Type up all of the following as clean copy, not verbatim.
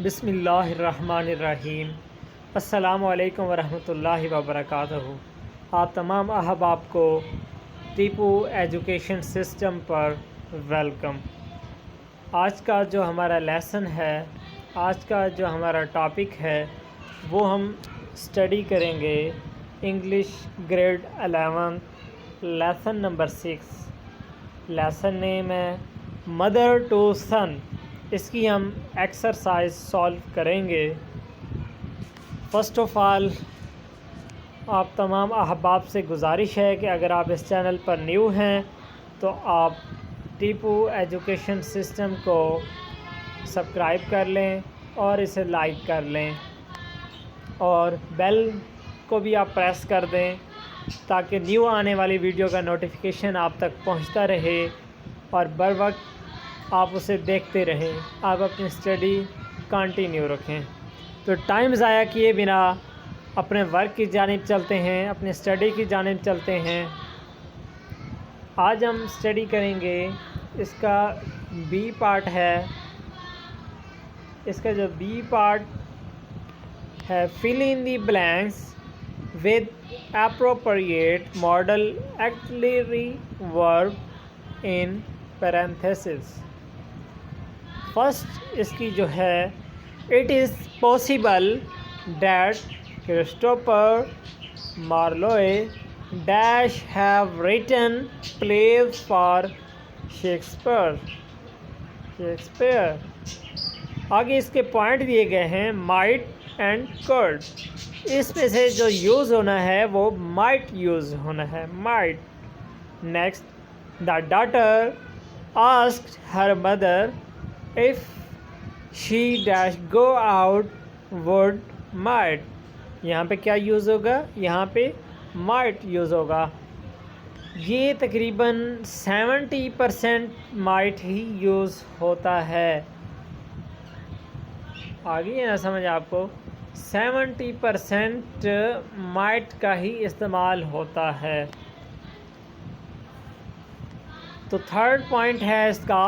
बिस्मिल्लाहिर्रहमानिर्रहीम। अस्सलामु अलैकुम वरहमतुल्लाहि वबरकातुहू। आप तमाम अहबाब को टीपू एजुकेशन सिस्टम पर वेलकम। आज का जो हमारा लेसन है, आज का जो हमारा टॉपिक है, वो हम स्टडी करेंगे English grade 11 lesson number 6। Lesson name है मदर टू सन। इसकी हम एक्सरसाइज सॉल्व करेंगे। फ़र्स्ट ऑफ़ ऑल आप तमाम अहबाब से गुजारिश है कि अगर आप इस चैनल पर न्यू हैं तो आप टीपू एजुकेशन सिस्टम को सब्सक्राइब कर लें और इसे लाइक कर लें और बेल को भी आप प्रेस कर दें ताकि न्यू आने वाली वीडियो का नोटिफिकेशन आप तक पहुंचता रहे और बर वक्त आप उसे देखते रहें। आप अपनी स्टडी कंटिन्यू रखें। तो टाइम ज़ाया किए बिना अपने वर्क की जानिब चलते हैं, अपनी स्टडी की जानिब चलते हैं। आज हम स्टडी करेंगे, इसका बी पार्ट है। इसका जो बी पार्ट है, fill in the blanks with appropriate modal auxiliary verb in parenthesis. First इसकी जो है, it is possible that Christopher Marlowe dash have written plays for Shakespeare. आगे इसके पॉइंट दिए गए हैं, माइट एंड कुड। इसमें से जो यूज़ होना है वो माइट यूज़ होना है, might. Next, the daughter asked her mother if she dash go out would might। यहाँ पे क्या यूज़ होगा? यहाँ पे might यूज़ होगा। ये तकरीबन 70% might ही यूज़ होता है। आगे ये ना समझ आपको, 70% might का ही इस्तेमाल होता है। तो थर्ड पॉइंट है इसका,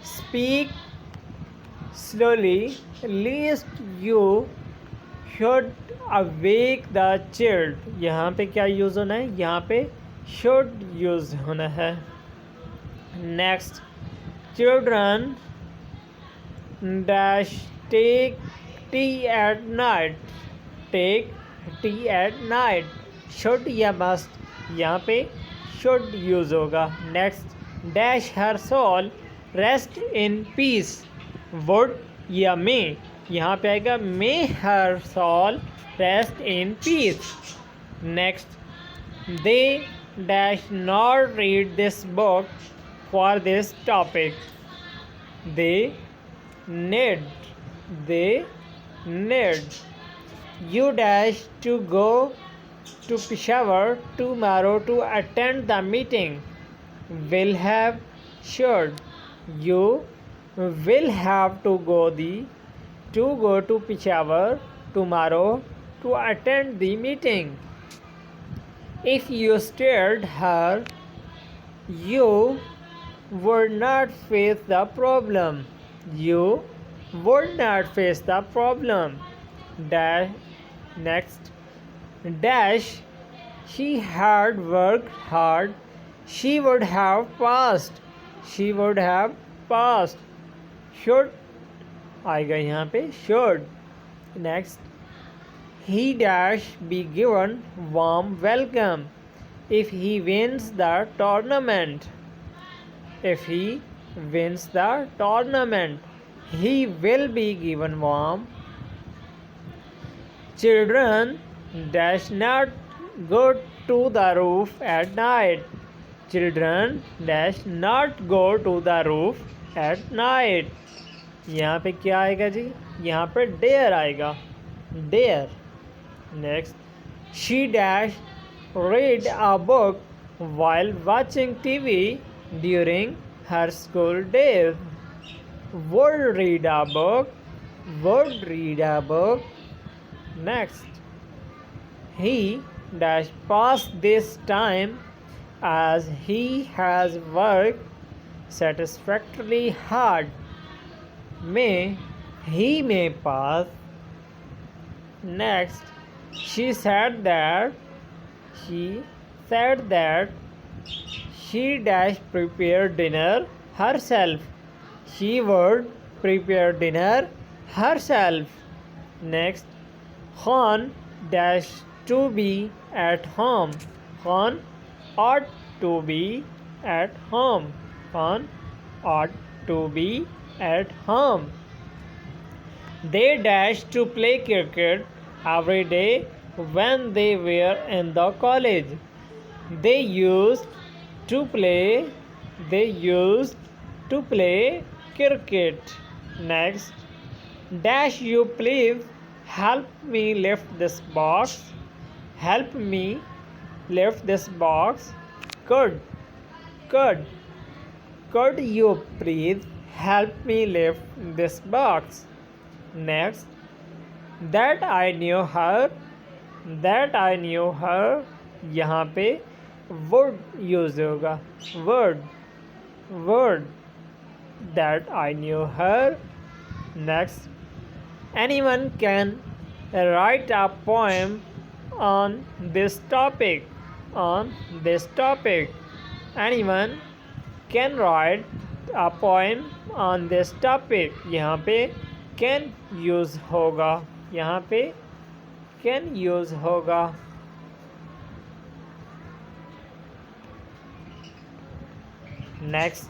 speak slowly least you should awake the child। यहाँ पे क्या यूज़ होना है? यहाँ पे should यूज़ होना है। Next, children dash take tea at night। take tea at night, should या must, यहाँ पे should यूज़ होगा। Next, dash her soul rest in peace। Would या मे, यहाँ पे आएगा may her soul rest in peace. Next, they dash not read this book for this topic. They need you dash to go to Peshawar tomorrow to attend the meeting. Will have should, you will have to go to Peshawar tomorrow to attend the meeting. If you stared her, you would not face the problem. You would not face the problem. Dash, next, dash, she had worked hard. She would have passed. She would have passed. Should आएगा यहाँ पे should। Next, he dash be given warm welcome if he wins the tournament। if he wins the tournament, he will be given warm। children dash not go to the roof at night। children dash not go to the roof at night। यहाँ पे क्या आएगा जी? यहाँ पे there आएगा, there. Next, she dash read a book while watching TV during her school days. Would read a book, would read a book. Next, he dash pass this time as he has worked satisfactorily hard। may he may pass. Next, she said that she said that she dash prepare dinner herself. She would prepare dinner herself. Next, Khan dash to be at home. Khan ought to be at home. Khan ought to be at home. They dashed to play cricket every day when they were in the college. They used to play they used to play cricket. Next, dash you please help me lift this box. Help me lift this box. Could could could you please help me lift this box? Next, that I knew her यहाँ पे would use होगा word that I knew her. Next, anyone can write a poem on this topic. Anyone can write a poem on this topic. यहाँ पे can use होगा next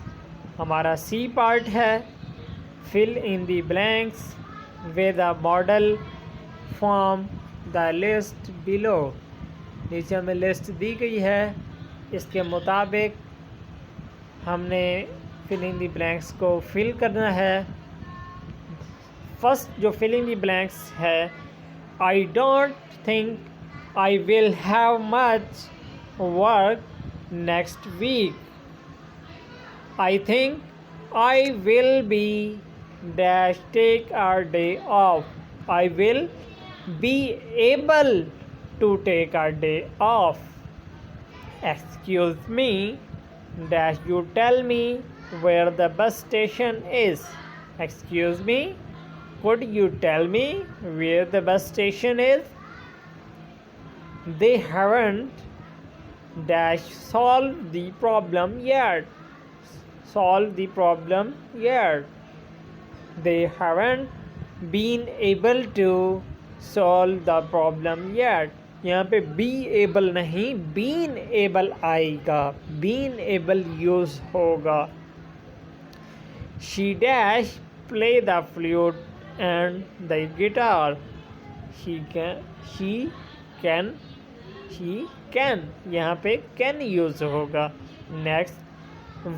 हमारा C part है fill in the blanks with a model form the list below. नीचे हमें list दी गई है, इसके मुताबिक हमने फिल इन द ब्लैंक्स को फिल करना है। फर्स्ट जो फिल इन द ब्लैंक्स है, I don't think I will have much work next week. I think I will be dash take a day off. I will be able to take a day off. Excuse me, dash you tell me where the bus station is. Excuse me, could you tell me where the bus station is? They haven't dash solved the problem yet. They haven't been able to solve the problem yet. यहाँ पे be able नहीं been able आएगा, been able use होगा। She dash play the flute and the guitar. She can यहाँ पे can use होगा। Next,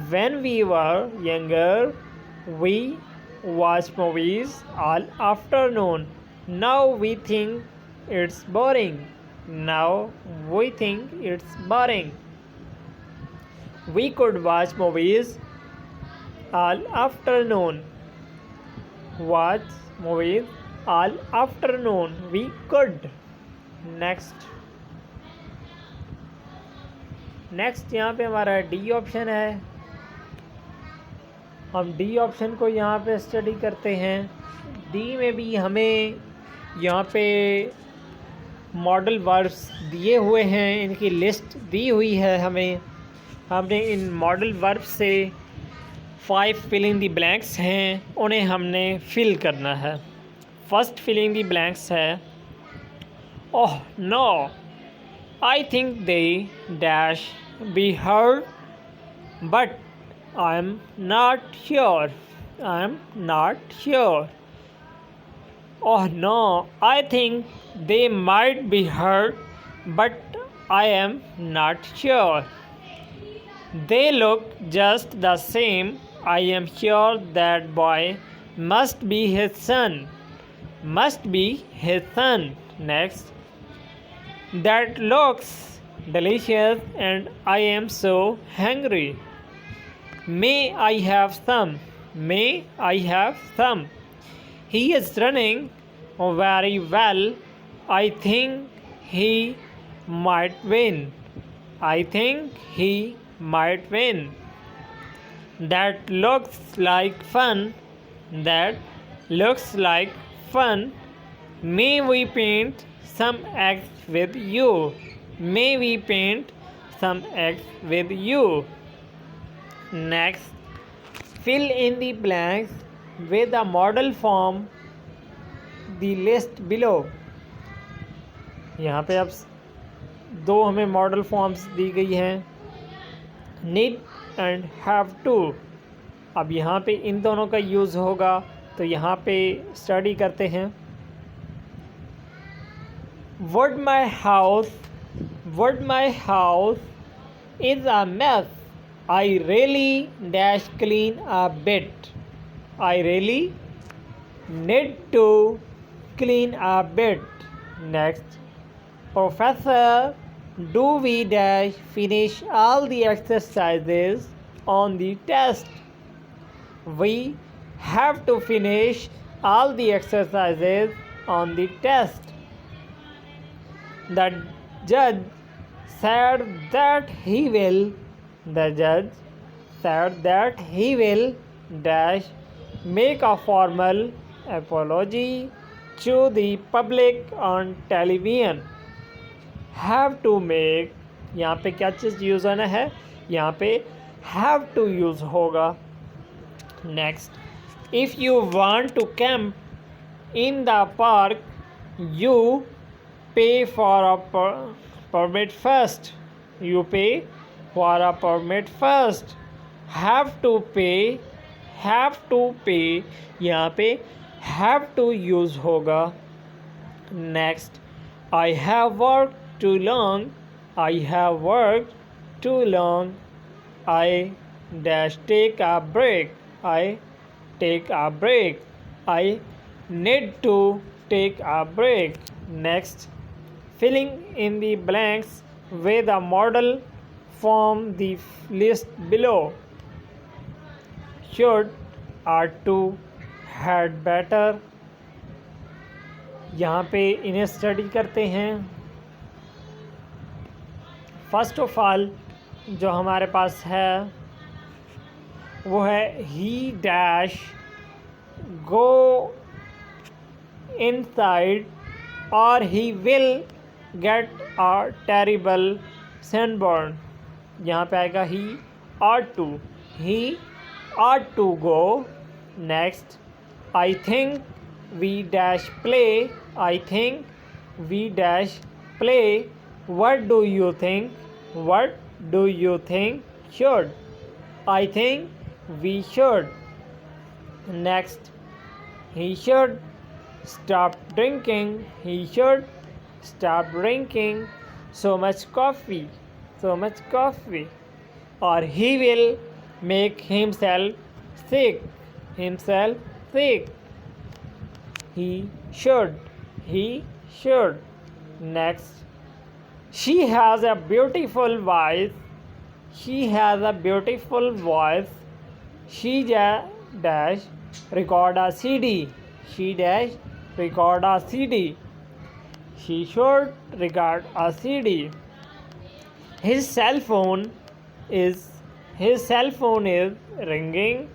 when we were younger, we watched movies all afternoon. Now we think it's boring. We could watch movies all afternoon. We could. Next यहाँ पे हमारा D option है। हम D option को यहाँ पे स्टडी करते हैं। डी में भी हमें यहाँ पे मॉडल वर्ब्स दिए हुए हैं, इनकी लिस्ट दी हुई है हमें। हमने इन मॉडल वर्ब से 5 फिल इन दी ब्लैंक्स हैं, उन्हें हमने फिल करना है। First fill in the blanks है, oh no I think they dash be heard, but I'm not sure. Oh no, I think they might be heard, but I am not sure. They look just the same. I am sure that boy must be his son. Next, that looks delicious and I am so hungry. May I have some? He is running very well. I think he might win. That looks like fun. That looks like fun. May we paint some eggs with you? May we paint some eggs with you? Next, fill in the blanks with a model form the list below. यहाँ पे अब दो हमें model forms दी गई हैं, need and have to. अब यहाँ पे इन दोनों का यूज़ होगा, तो यहाँ पे स्टडी करते हैं। Would my house is a mess, I really dash clean a bit, I really need to clean a bit. Next, Professor, do we dash finish all the exercises on the test? We have to finish all the exercises on the test. The judge said that he will dash make a formal apology to the public on television. Have to make, यहाँ पे क्या चीज़ use होना है? यहाँ पे have to use होगा। Next, if you want to camp in the park you pay for a permit first, you pay for a permit first. Have to pay, यहाँ पे हैव टू यूज़ होगा। Next, I have worked too long, I dash take a break, I need to take a break. Next, filling in the blanks with a model from the list below. Should, ought to, had better। यहाँ पे इन्हें study करते हैं। First of all जो हमारे पास है वो है ही डैश गो इनसाइड और he will get a terrible sunburn. यहाँ पे आएगा ही ought to go। Next, I think we dash play, I think we dash play, what do you think should, I think we should। Next, he should stop drinking so much coffee, or he will make himself sick, he should। Next, she has a beautiful voice, she dash record a CD, she should record a CD। His cell phone is ringing,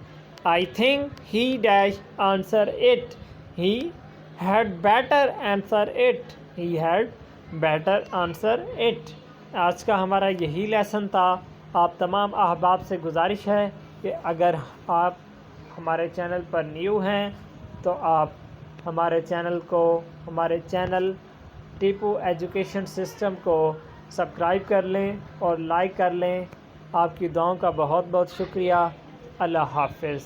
I think he dash answer it, he had better answer it। आज का हमारा यही lesson था। आप तमाम अहबाब से गुजारिश है कि अगर आप हमारे चैनल पर न्यू हैं तो आप हमारे चैनल टीपू एजुकेशन सिस्टम को सब्सक्राइब कर लें और लाइक कर लें। आपकी दुआओं का बहुत बहुत शुक्रिया। अल्लाह हाफ़िज़।